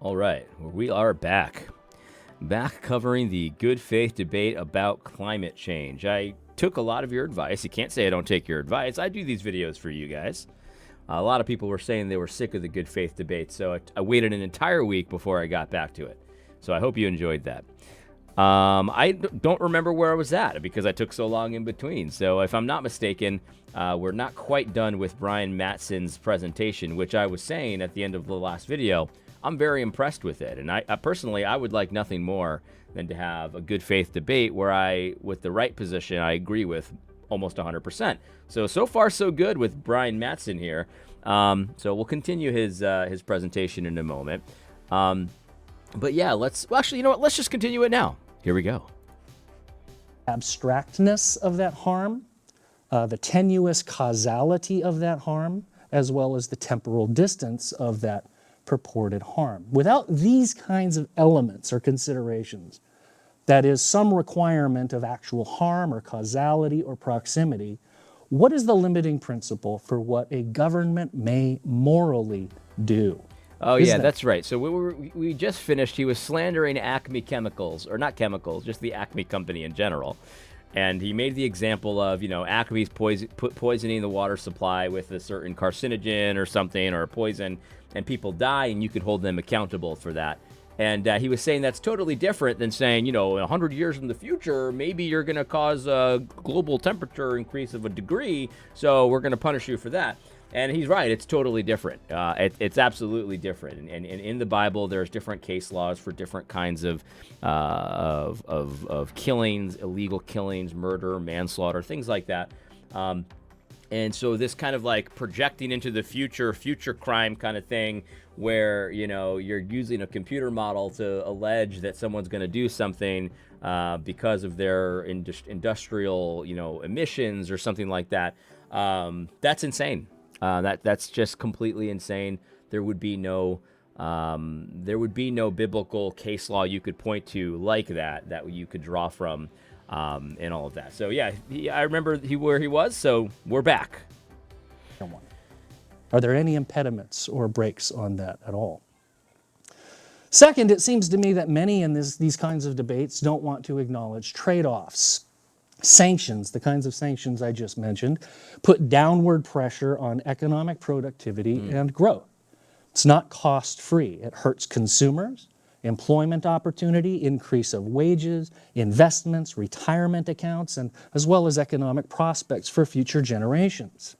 All right, well, we are back. Back covering the good faith debate about climate change. I took a lot of your advice. You can't say I don't take your advice. I do these videos for you guys. A lot of people were saying they were sick of the good faith debate, so I waited an entire week before I got back to it. So I hope you enjoyed that. I don't remember where I was at because I took so long in between. So if I'm not mistaken, we're not quite done with Brian Mattson's presentation, which I was saying at the end of the last video. I'm very impressed with it. And I personally, I would like nothing more than to have a good faith debate where with the right position, I agree with almost 100%. So far, so good with Brian Mattson here. So we'll continue his presentation in a moment. But yeah, actually, you know what? Let's just continue it now. Here we go. Abstractness of that harm, the tenuous causality of that harm, as well as the temporal distance of that purported harm. Without these kinds of elements or considerations, that is, some requirement of actual harm or causality or proximity, what is the limiting principle for what a government may morally do? Oh, yeah, that's right. So we just finished. He was slandering Acme Chemicals, or not chemicals, just the Acme company in general. And he made the example of, Acme's poisoning the water supply with a certain carcinogen or something, or a poison, and people die, and you could hold them accountable for that. And he was saying that's totally different than saying, in 100 years in the future, maybe you're going to cause a global temperature increase of a degree, so we're going to punish you for that. And he's right. It's totally different. It's absolutely different. And in the Bible, there's different case laws for different kinds of killings, illegal killings, murder, manslaughter, things like that. And so this kind of like projecting into the future crime kind of thing where, you're using a computer model to allege that someone's going to do something because of their industrial, emissions or something like that. That's insane. That's just completely insane. There would be no biblical case law you could point to like that you could draw from, and all of that. So yeah, I remember where he was. So we're back. Are there any impediments or brakes on that at all? Second, it seems to me that many in these kinds of debates don't want to acknowledge trade-offs. Sanctions, the kinds of sanctions I just mentioned, put downward pressure on economic productivity and growth. It's not cost-free. It hurts consumers, employment opportunity, increase of wages, investments, retirement accounts, and as well as economic prospects for future generations.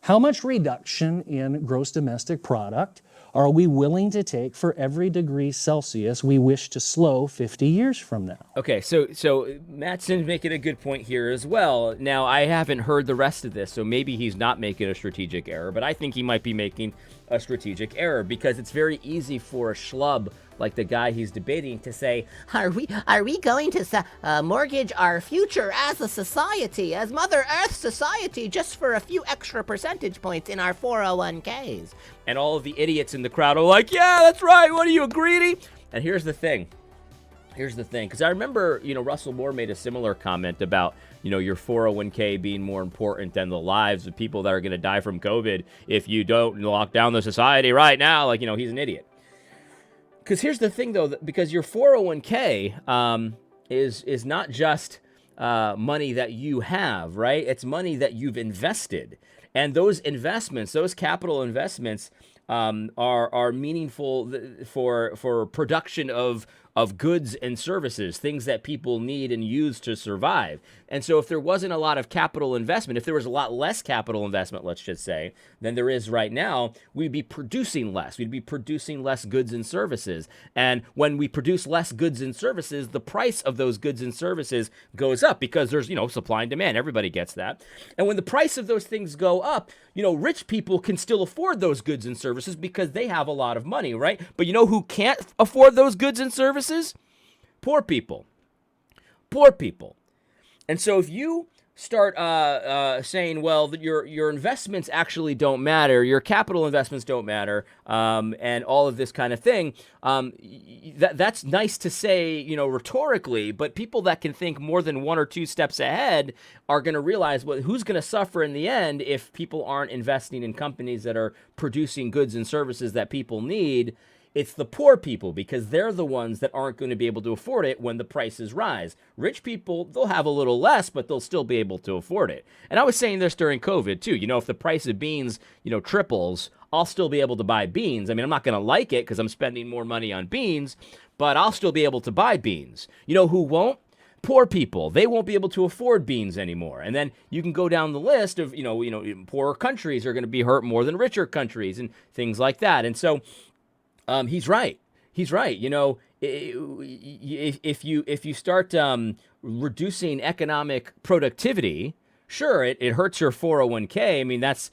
How much reduction in gross domestic product are we willing to take for every degree Celsius we wish to slow 50 years from now? Okay, so Mattson's making a good point here as well. Now, I haven't heard the rest of this, so maybe he's not making a strategic error, but I think he might be making a strategic error because it's very easy for a schlub like the guy he's debating to say, Are we going to mortgage our future as a society, as Mother Earth society, just for a few extra percentage points in our 401ks? And all of the idiots in the crowd are like, yeah, that's right. What are you, greedy? And here's the thing, because I remember, Russell Moore made a similar comment about, your 401k being more important than the lives of people that are going to die from COVID if you don't lock down the society right now. Like, he's an idiot. Because here's the thing, though, because your 401k is not just money that you have, right? It's money that you've invested. And those investments, those capital investments, are meaningful for production of goods and services, things that people need and use to survive. And so if there wasn't a lot of capital investment, if there was a lot less capital investment, let's just say, than there is right now, we'd be producing less. We'd be producing less goods and services. And when we produce less goods and services, the price of those goods and services goes up because there's, supply and demand. Everybody gets that. And when the price of those things go up, rich people can still afford those goods and services because they have a lot of money, right? But who can't afford those goods and services? Poor people. Poor people. And so if you start saying, well, your investments actually don't matter, your capital investments don't matter, and all of this kind of thing, that's nice to say, rhetorically, but people that can think more than one or two steps ahead are going to realize, well, who's going to suffer in the end if people aren't investing in companies that are producing goods and services that people need? It's the poor people, because they're the ones that aren't going to be able to afford it when the prices rise. Rich people, they'll have a little less, but they'll still be able to afford it. And I was saying this during COVID too. If the price of beans, triples, I'll still be able to buy beans. I mean, I'm not going to like it because I'm spending more money on beans, but I'll still be able to buy beans. You know who won't? Poor people. They won't be able to afford beans anymore. And then you can go down the list of, poorer countries are going to be hurt more than richer countries and things like that. And so he's right. He's right. If you start reducing economic productivity, sure, it hurts your 401k. I mean, that's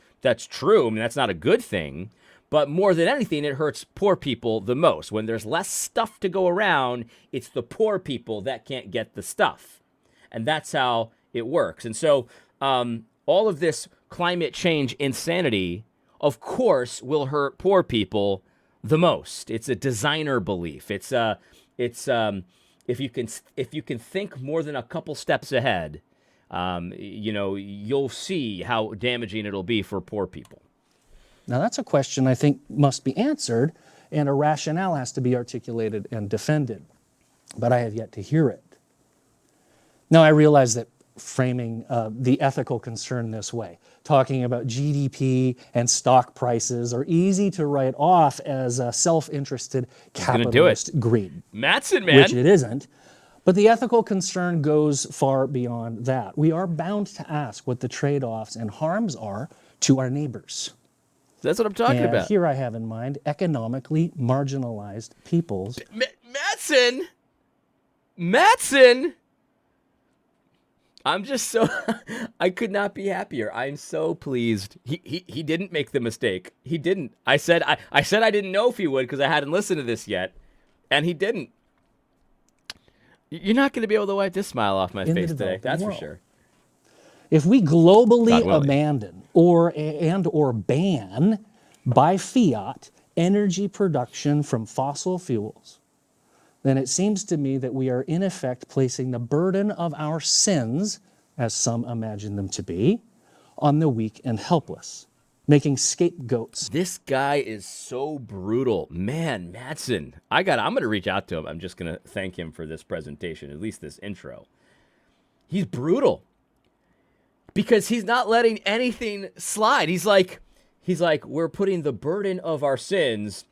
true. I mean, that's not a good thing. But more than anything, it hurts poor people the most. When there's less stuff to go around, it's the poor people that can't get the stuff. And that's how it works. And so all of this climate change insanity, of course, will hurt poor people the most. It's a designer belief. If you can think more than a couple steps ahead, you'll see how damaging it'll be for poor people. Now, that's a question I think must be answered, and a rationale has to be articulated and defended. But I have yet to hear it. Now, I realize that framing the ethical concern this way, talking about GDP and stock prices, are easy to write off as self-interested capitalist greed. Mattson, man. Which it isn't. But the ethical concern goes far beyond that. We are bound to ask what the trade-offs and harms are to our neighbors. That's what I'm talking about. Here I have in mind economically marginalized peoples. Mattson! I'm just so... I could not be happier. I'm so pleased. He didn't make the mistake. He didn't. I said I didn't know if he would because I hadn't listened to this yet. And he didn't. You're not going to be able to wipe this smile off my face today. That's for sure. If we globally abandon or ban by fiat energy production from fossil fuels, then it seems to me that we are in effect placing the burden of our sins, as some imagine them to be, on the weak and helpless, making scapegoats. This guy is so brutal. Man, Mattson, I'm going to reach out to him. I'm just going to thank him for this presentation, at least this intro. He's brutal. Because he's not letting anything slide. He's like, we're putting the burden of our sins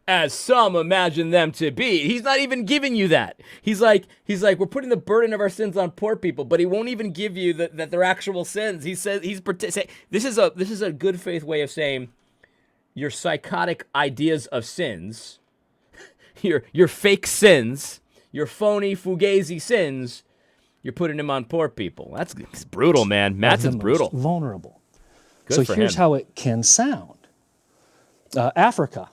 as some imagine them to be. He's not even giving you that. He's like, we're putting the burden of our sins on poor people, but he won't even give you that they're actual sins. He says this is a good faith way of saying your psychotic ideas of sins, your fake sins, your phony fugazi sins. You're putting him on poor people. That's brutal, man. Mattson's brutal. Vulnerable. Good so here's how it can sound. Africa,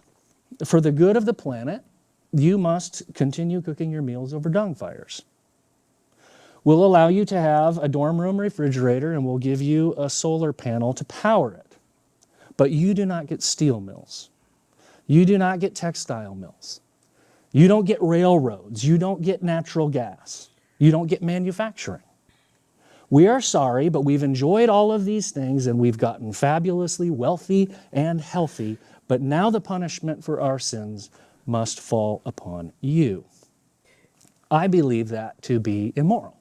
for the good of the planet, you must continue cooking your meals over dung fires. We'll allow you to have a dorm room refrigerator and we'll give you a solar panel to power it. But you do not get steel mills. You do not get textile mills. You don't get railroads. You don't get natural gas. You don't get manufacturing. We are sorry, but we've enjoyed all of these things and we've gotten fabulously wealthy and healthy, but now the punishment for our sins must fall upon you. I believe that to be immoral.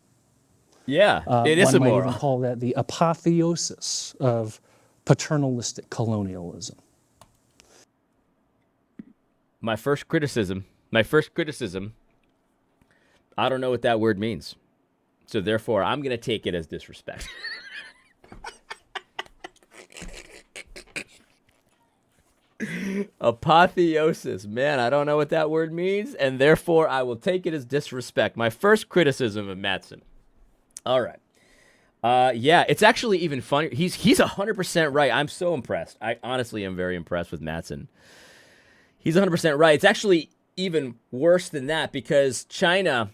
Yeah, it is immoral. One might even call that the apotheosis of paternalistic colonialism. My first criticism, I don't know what that word means. So therefore, I'm going to take it as disrespect. Apotheosis. Man, I don't know what that word means, and therefore I will take it as disrespect. My first criticism of Mattson. All right. Yeah, it's actually even funnier. He's 100% right. I'm so impressed. I honestly am very impressed with Mattson. He's 100% right. It's actually even worse than that because China,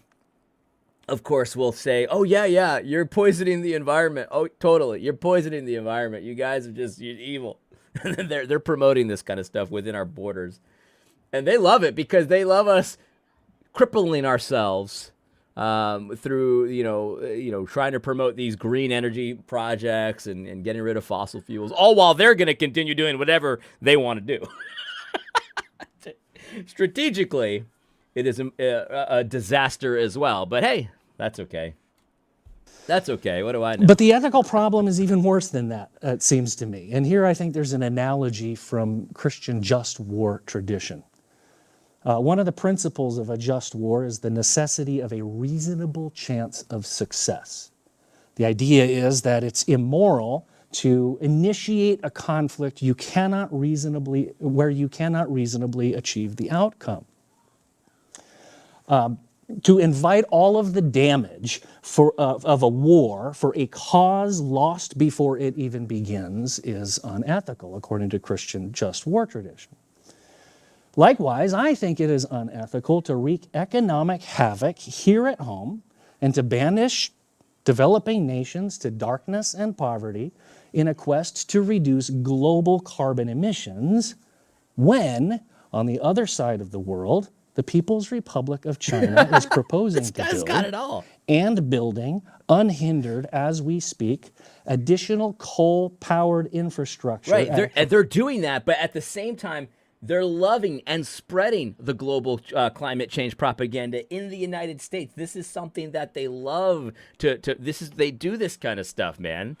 of course, will say, oh, yeah, you're poisoning the environment. Oh, totally. You're poisoning the environment. You guys are just you're evil. And they're promoting this kind of stuff within our borders. And they love it because they love us crippling ourselves through, trying to promote these green energy projects and getting rid of fossil fuels, all while they're going to continue doing whatever they want to do. Strategically, it is a disaster as well. But hey, that's okay. That's okay. What do I know? But the ethical problem is even worse than that, it seems to me. And here I think there's an analogy from Christian just war tradition. One of the principles of a just war is the necessity of a reasonable chance of success. The idea is that it's immoral to initiate a conflict where you cannot reasonably achieve the outcome. To invite all of the damage of a war for a cause lost before it even begins is unethical, according to Christian just war tradition. Likewise, I think it is unethical to wreak economic havoc here at home and to banish developing nations to darkness and poverty in a quest to reduce global carbon emissions when, on the other side of the world, the People's Republic of China is proposing to build Got it all. and building, unhindered as we speak, additional coal-powered infrastructure. Right, they're doing that, but at the same time, they're loving and spreading the global climate change propaganda in the United States. This is something that they love they do this kind of stuff, man.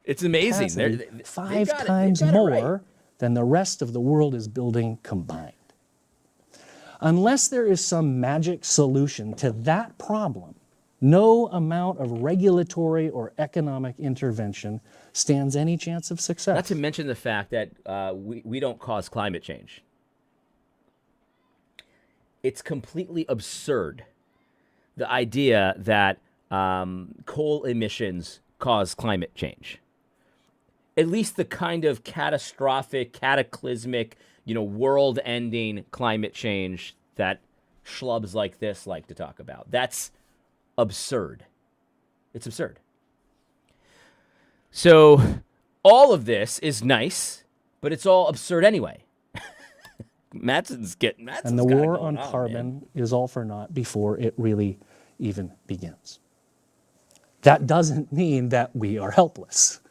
It's amazing. Capacity 5 times more than the rest of the world is building combined. Unless there is some magic solution to that problem, no amount of regulatory or economic intervention stands any chance of success. Not to mention the fact that we don't cause climate change. It's completely absurd, the idea that coal emissions cause climate change. At least the kind of catastrophic, cataclysmic, world-ending climate change that schlubs like this like to talk about. That's absurd. It's absurd. So all of this is nice, but it's all absurd anyway. Mattson's and the war on carbon is all for naught before it really even begins. That doesn't mean that we are helpless.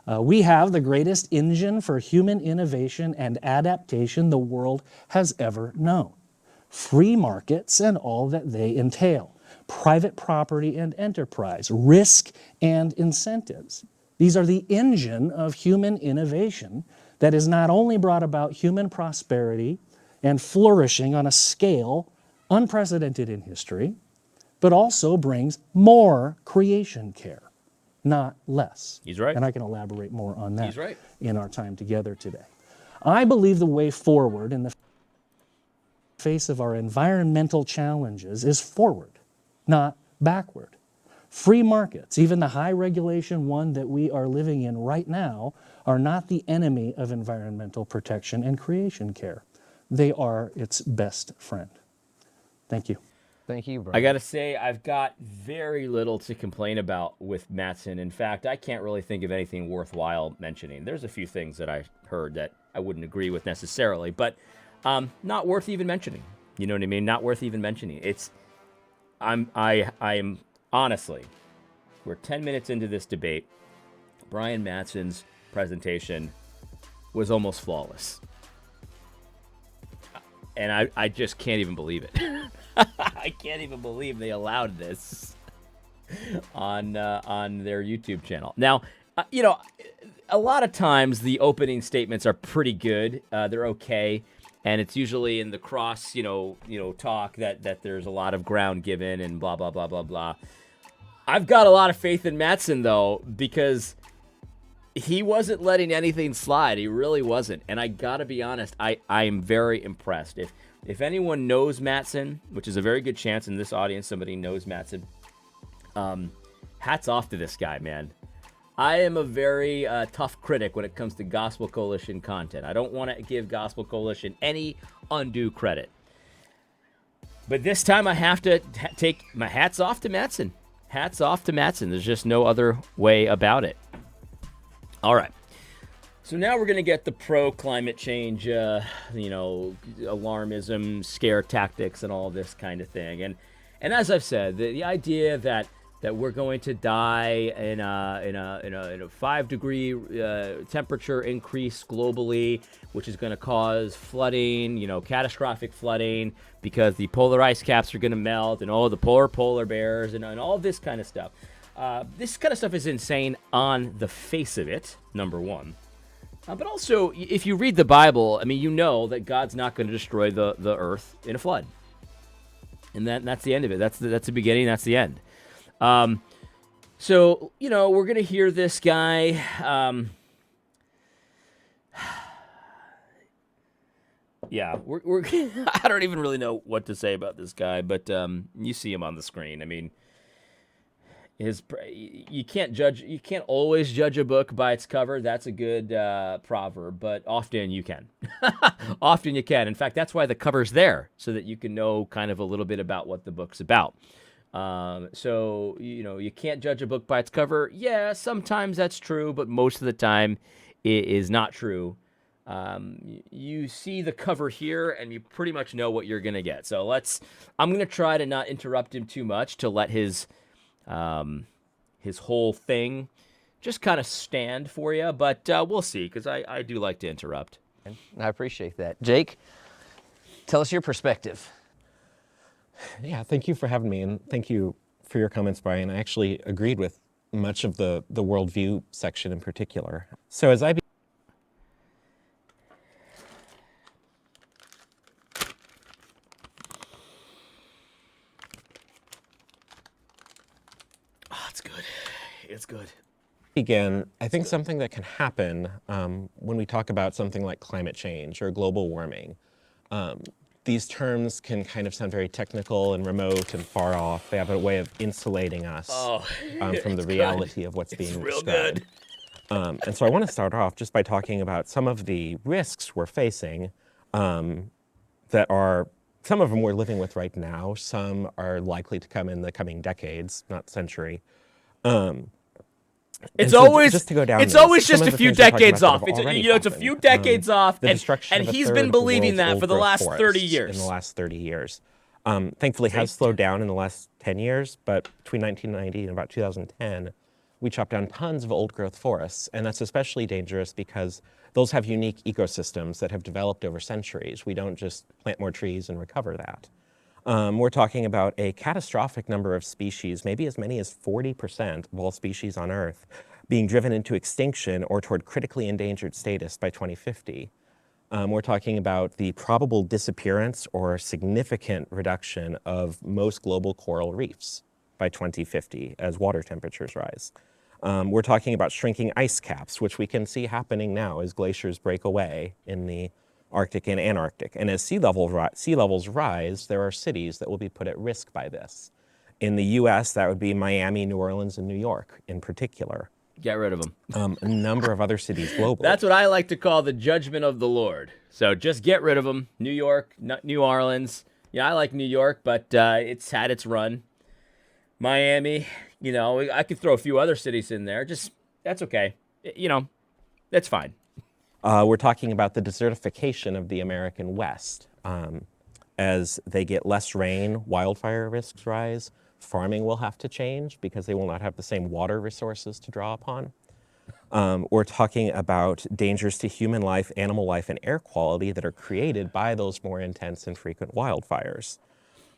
We have the greatest engine for human innovation and adaptation the world has ever known. Free markets and all that they entail. Private property and enterprise. Risk and incentives. These are the engine of human innovation that has not only brought about human prosperity and flourishing on a scale unprecedented in history, but also brings more creation care. Not less. He's right. And I can elaborate more on that He's right. in our time together today. I believe the way forward in the face of our environmental challenges is forward, not backward. Free markets, even the high regulation one that we are living in right now, are not the enemy of environmental protection and creation care. They are its best friend. Thank you. Thank you, Brian. I got to say, I've got very little to complain about with Mattson. In fact, I can't really think of anything worthwhile mentioning. There's a few things that I heard that I wouldn't agree with necessarily, but not worth even mentioning. You know what I mean? Not worth even mentioning. I am honestly, we're 10 minutes into this debate. Brian Mattson's presentation was almost flawless. And I just can't even believe it. I can't even believe they allowed this on their YouTube channel. Now, a lot of times the opening statements are pretty good. They're okay, and it's usually in the cross, talk that there's a lot of ground given and blah blah blah blah blah. I've got a lot of faith in Mattson though, because he wasn't letting anything slide. He really wasn't. And I gotta be honest, I am very impressed. If anyone knows Mattson, which is a very good chance in this audience, somebody knows Mattson, hats off to this guy, man. I am a very tough critic when it comes to Gospel Coalition content. I don't want to give Gospel Coalition any undue credit. But this time I have to take my hats off to Mattson. Hats off to Mattson. There's just no other way about it. All right. So now we're going to get the pro-climate change, alarmism, scare tactics, and all this kind of thing. And as I've said, the idea that that we're going to die in a 5-degree temperature increase globally, which is going to cause flooding, catastrophic flooding, because the polar ice caps are going to melt, and all the polar bears, and all this kind of stuff. This kind of stuff is insane on the face of it, number one. But also, if you read the Bible, I mean, you know that God's not going to destroy the earth in a flood. And that's the end of it. That's the beginning, that's the end. So, we're going to hear this guy. Yeah, we're I don't even really know what to say about this guy, but you see him on the screen. I mean, you can't always judge a book by its cover. That's a good proverb, but often you can. Often you can. In fact, that's why the cover's there, so that you can know kind of a little bit about what the book's about. So, you can't judge a book by its cover. Yeah, sometimes that's true, but most of the time it is not true. You see the cover here, and you pretty much know what you're going to get. So I'm going to try to not interrupt him too much, to let his whole thing just kind of stand for you, but we'll see, because I do like to interrupt. I appreciate that. Jake, tell us your perspective. Yeah, thank you for having me, and thank you for your comments, Brian. I actually agreed with much of the worldview section in particular. So as I It's good. Again, I think something that can happen when we talk about something like climate change or global warming, these terms can kind of sound very technical and remote and far off. They have a way of insulating us from the reality of what's being described. And so I want to start off just by talking about some of the risks we're facing that are, some of them we're living with right now, some are likely to come in the coming decades, not century. It's always just to go down. It's always just a few decades off. It's a few decades off, and he's been believing that for the last 30 years. In the last 30 years, thankfully has slowed down in the last 10 years. But between 1990 and about 2010, we chopped down tons of old-growth forests, and that's especially dangerous because those have unique ecosystems that have developed over centuries. We don't just plant more trees and recover that. We're talking about a catastrophic number of species, maybe as many as 40% of all species on Earth, being driven into extinction or toward critically endangered status by 2050. We're talking about the probable disappearance or significant reduction of most global coral reefs by 2050 as water temperatures rise. We're talking about shrinking ice caps, which we can see happening now as glaciers break away in the Arctic and Antarctic. And as sea levels rise, there are cities that will be put at risk by this. In the US, that would be Miami, New Orleans, and New York in particular. Get rid of them. A number of other cities globally. That's what I like to call the judgment of the Lord. So just get rid of them. New York, New Orleans. Yeah, I like New York, but it's had its run. Miami, I could throw a few other cities in there. That's okay. That's fine. We're talking about the desertification of the American West. As they get less rain, wildfire risks rise. Farming will have to change because they will not have the same water resources to draw upon. We're talking about dangers to human life, animal life, and air quality that are created by those more intense and frequent wildfires.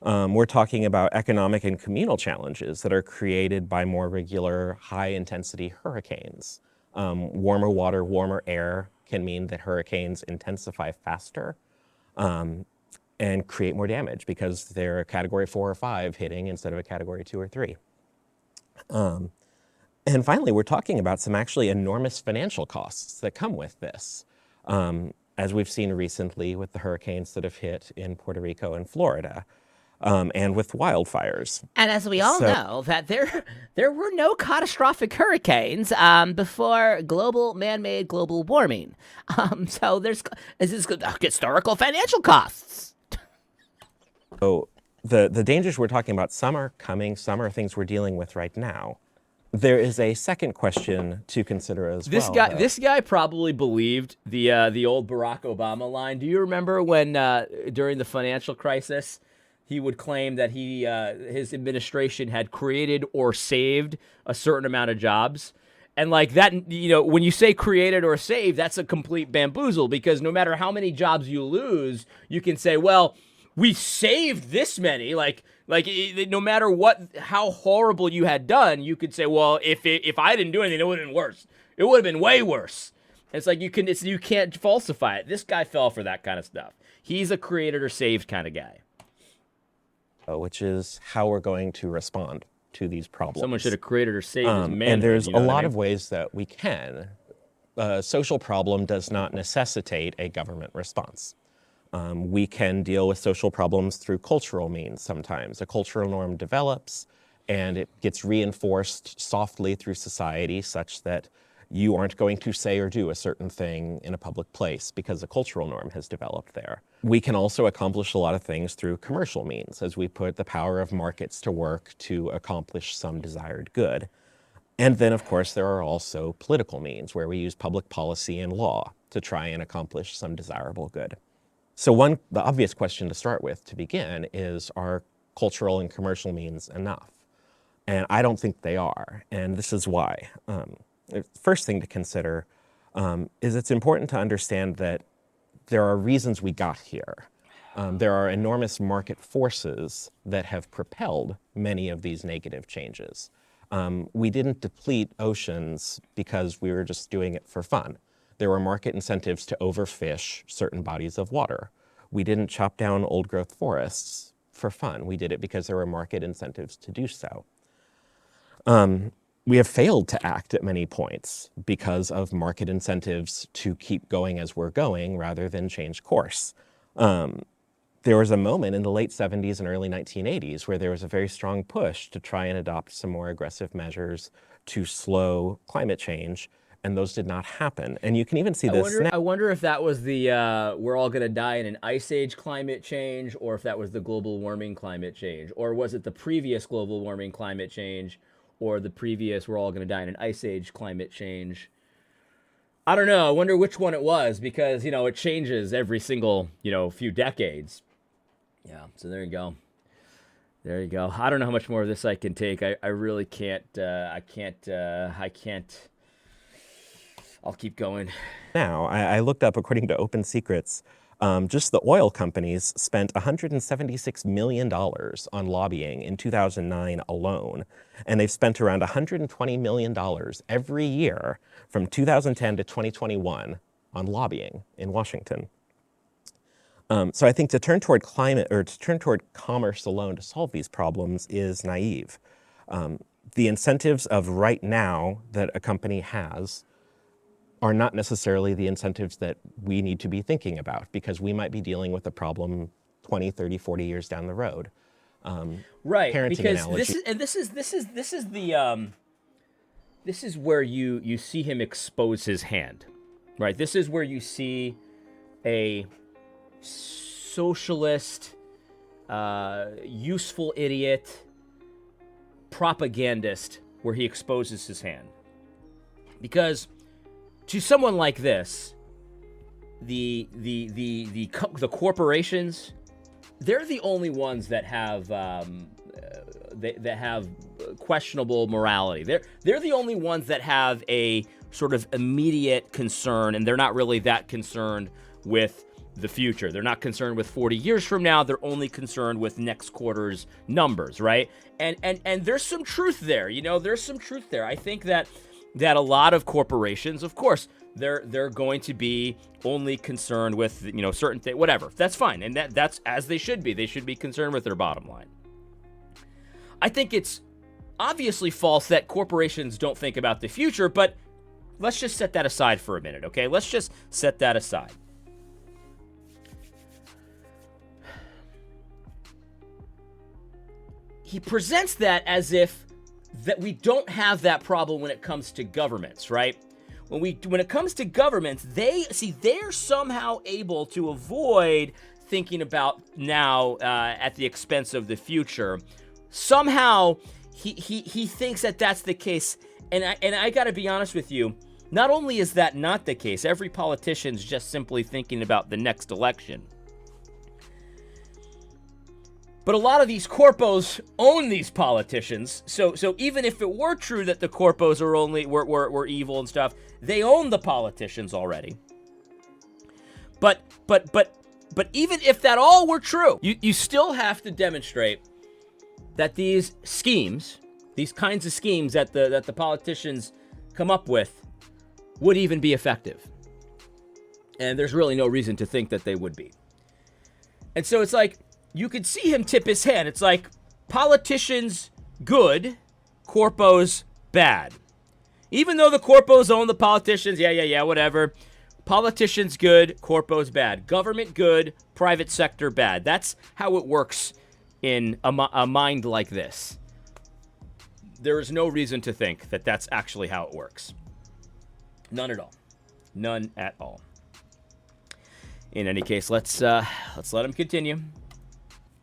We're talking about economic and communal challenges that are created by more regular, high-intensity hurricanes. Warmer water, warmer air can mean that hurricanes intensify faster and create more damage because they're a Category 4 or 5 hitting instead of a Category 2 or 3. And finally, we're talking about some actually enormous financial costs that come with this, as we've seen recently with the hurricanes that have hit in Puerto Rico and Florida. And with wildfires. And as we all know, that there were no catastrophic hurricanes before man-made global warming. So there's historical financial costs. So the dangers we're talking about, some are coming, some are things we're dealing with right now. There is a second question to consider as well. This guy probably believed the old Barack Obama line. Do you remember when during the financial crisis, he would claim that his administration had created or saved a certain amount of jobs. And like that, when you say created or saved, that's a complete bamboozle, because no matter how many jobs you lose, you can say, well, we saved this many. No matter how horrible you had done, you could say, well, if I didn't do anything, it would have been worse. It would have been way worse. It's like you can't falsify it. This guy fell for that kind of stuff. He's a created or saved kind of guy. Which is how we're going to respond to these problems. Someone should have created or saved his man. And there's a lot of ways that we can. A social problem does not necessitate a government response. We can deal with social problems through cultural means sometimes. A cultural norm develops and it gets reinforced softly through society such that you aren't going to say or do a certain thing in a public place because a cultural norm has developed there. We can also accomplish a lot of things through commercial means as we put the power of markets to work to accomplish some desired good. And then, of course, there are also political means where we use public policy and law to try and accomplish some desirable good. So the obvious question to start with to begin is, are cultural and commercial means enough? And I don't think they are, and this is why. The first thing to consider is it's important to understand that there are reasons we got here. There are enormous market forces that have propelled many of these negative changes. We didn't deplete oceans because we were just doing it for fun. There were market incentives to overfish certain bodies of water. We didn't chop down old growth forests for fun. We did it because there were market incentives to do so. We have failed to act at many points because of market incentives to keep going as we're going rather than change course. There was a moment in the late 70s and early 1980s where there was a very strong push to try and adopt some more aggressive measures to slow climate change, and those did not happen. And you can even see this now. I wonder if that was the we're all going to die in an ice age climate change, or if that was the global warming climate change, or was it the previous global warming climate change, or the previous we're all going to die in an ice age climate change. I don't know. I wonder which one it was, because, it changes every single, few decades. Yeah, so there you go. There you go. I don't know how much more of this I can take. I really can't. I can't. I'll keep going. Now, I looked up, according to Open Secrets, just the oil companies spent $176 million on lobbying in 2009 alone. And they've spent around $120 million every year from 2010 to 2021 on lobbying in Washington. So I think to turn toward climate, or to turn toward commerce alone to solve these problems is naive. The incentives of right now that a company has are not necessarily the incentives that we need to be thinking about, because we might be dealing with a problem 20, 30, 40 years down the road. Right, because analogy. this is where you see him expose his hand, right? This is where you see a socialist, useful idiot, propagandist, where he exposes his hand. Because to someone like this, the corporations, they're the only ones that have that have questionable morality. They're the only ones that have a sort of immediate concern, and they're not really that concerned with the future. They're not concerned with 40 years from now. They're only concerned with next quarter's numbers, right? And there's some truth there. There's some truth there. I think that a lot of corporations, of course, they're going to be only concerned with, certain things, whatever. That's fine. And that's as they should be. They should be concerned with their bottom line. I think it's obviously false that corporations don't think about the future, but let's just set that aside for a minute, okay? Let's just set that aside. He presents that as if that we don't have that problem when it comes to governments, right? When it comes to governments, they're somehow able to avoid thinking about now at the expense of the future. Somehow he thinks that that's the case, and I got to be honest with you. Not only is that not the case, every politician's just simply thinking about the next election. But a lot of these corpos own these politicians. So even if it were true that the corpos were evil and stuff, they own the politicians already. But even if that all were true, you still have to demonstrate that these schemes, these kinds of schemes that the politicians come up with, would even be effective. And there's really no reason to think that they would be. And so it's like, you could see him tip his hand. It's like, politicians good, corpos bad. Even though the corpos own the politicians, yeah, whatever. Politicians good, corpos bad. Government good, private sector bad. That's how it works in a mind like this. There is no reason to think that that's actually how it works. None at all. None at all. In any case, let's let him continue.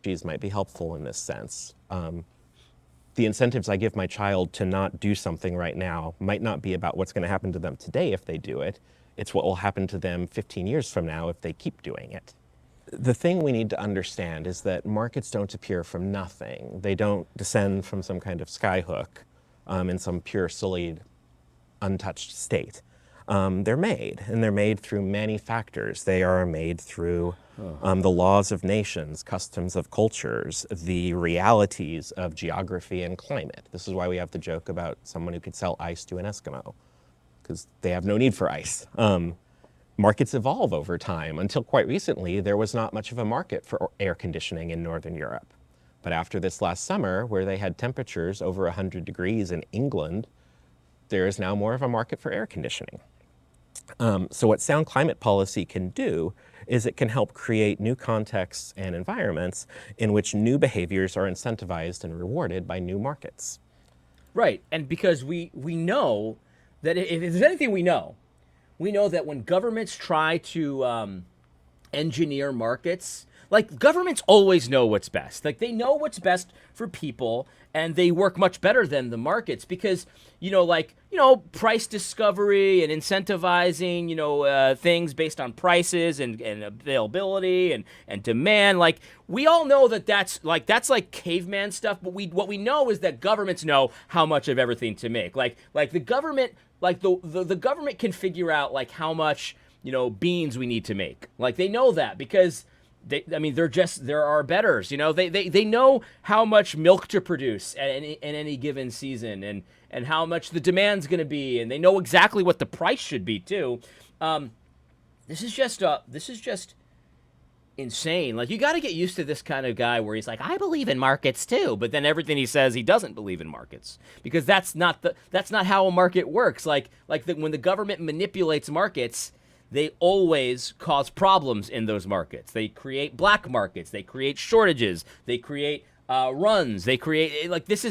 These might be helpful in this sense. The incentives I give my child to not do something right now might not be about what's going to happen to them today if they do it. It's what will happen to them 15 years from now if they keep doing it. The thing we need to understand is that markets don't appear from nothing. They don't descend from some kind of skyhook in some pure, solid, untouched state. They're made, and they're made through many factors. They are made through the laws of nations, customs of cultures, the realities of geography and climate. This is why we have the joke about someone who could sell ice to an Eskimo, because they have no need for ice. Markets evolve over time. Until quite recently, there was not much of a market for air conditioning in Northern Europe. But after this last summer, where they had temperatures over 100 degrees in England, there is now more of a market for air conditioning. So what sound climate policy can do is it can help create new contexts and environments in which new behaviors are incentivized and rewarded by new markets. Right, and because we know that if there's anything we know that when governments try to engineer markets, like, governments always know what's best. Like, they know what's best for people, and they work much better than the markets because, price discovery and incentivizing, things based on prices and availability and demand. Like, we all know that's caveman stuff, but what we know is that governments know how much of everything to make. Like the government, the government can figure out, how much, beans we need to make. Like, they know that because they're our betters, they know how much milk to produce at any given season and how much the demand's going to be, and they know exactly what the price should be too. This is just insane. Like, you got to get used to this kind of guy where he's like, I believe in markets too, but then everything he says, he doesn't believe in markets, because that's not how a market works. When the government manipulates markets, they always cause problems in those markets. They create black markets. They create shortages. They create runs. They create, this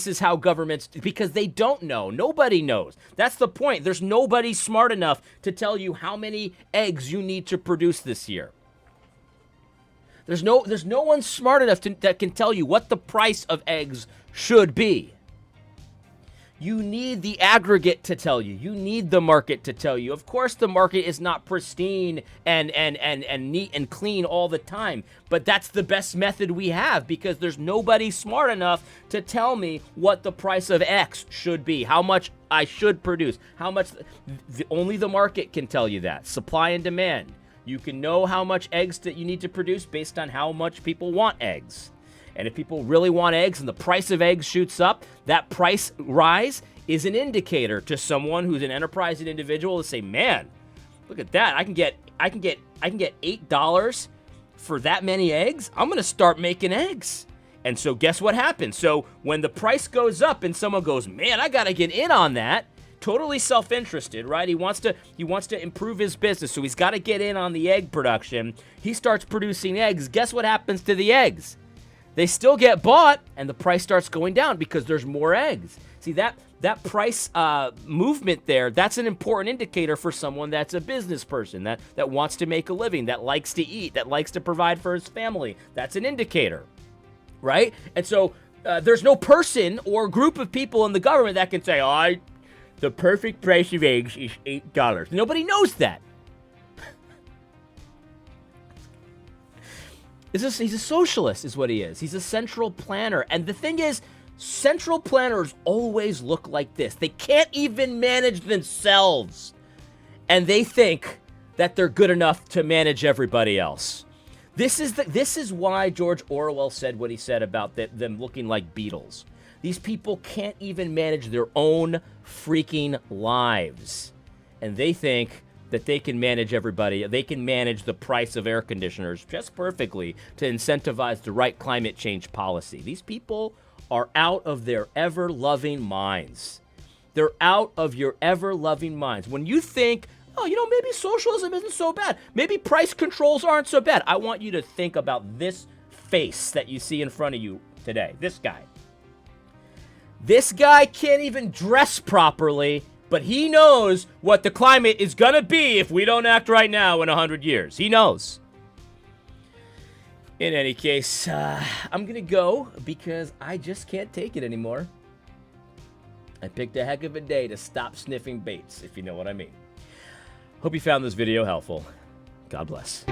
is how governments, because they don't know. Nobody knows. That's the point. There's nobody smart enough to tell you how many eggs you need to produce this year. There's no one smart enough that can tell you what the price of eggs should be. You need the aggregate to tell you. You need the market to tell you. Of course, the market is not pristine and neat and clean all the time, but that's the best method we have because there's nobody smart enough to tell me what the price of X should be, how much I should produce, how much. Only the market can tell you that. Supply and demand. You can know how much eggs that you need to produce based on how much people want eggs. And if people really want eggs and the price of eggs shoots up, that price rise is an indicator to someone who's an enterprising individual to say, man, look at that. I can get $8 for that many eggs. I'm going to start making eggs. And so guess what happens? So when the price goes up and someone goes, man, I got to get in on that. Totally self-interested, right? He wants to improve his business, so he's got to get in on the egg production. He starts producing eggs. Guess what happens to the eggs? They still get bought, and the price starts going down because there's more eggs. See, that price movement there, that's an important indicator for someone that's a business person, that wants to make a living, that likes to eat, that likes to provide for his family. That's an indicator, right? And so there's no person or group of people in the government that can say, the perfect price of eggs is $8. Nobody knows that. He's a socialist is what he is. He's a central planner. And the thing is, central planners always look like this. They can't even manage themselves. And they think that they're good enough to manage everybody else. This is why George Orwell said what he said about them looking like beetles. These people can't even manage their own freaking lives. And they think that they can manage everybody. They can manage the price of air conditioners just perfectly to incentivize the right climate change policy. These people are out of their ever-loving minds. They're out of your ever-loving minds. When you think, oh, maybe socialism isn't so bad. Maybe price controls aren't so bad. I want you to think about this face that you see in front of you today. This guy. This guy can't even dress properly, but he knows what the climate is going to be if we don't act right now in 100 years. He knows. In any case, I'm going to go because I just can't take it anymore. I picked a heck of a day to stop sniffing baits, if you know what I mean. Hope you found this video helpful. God bless.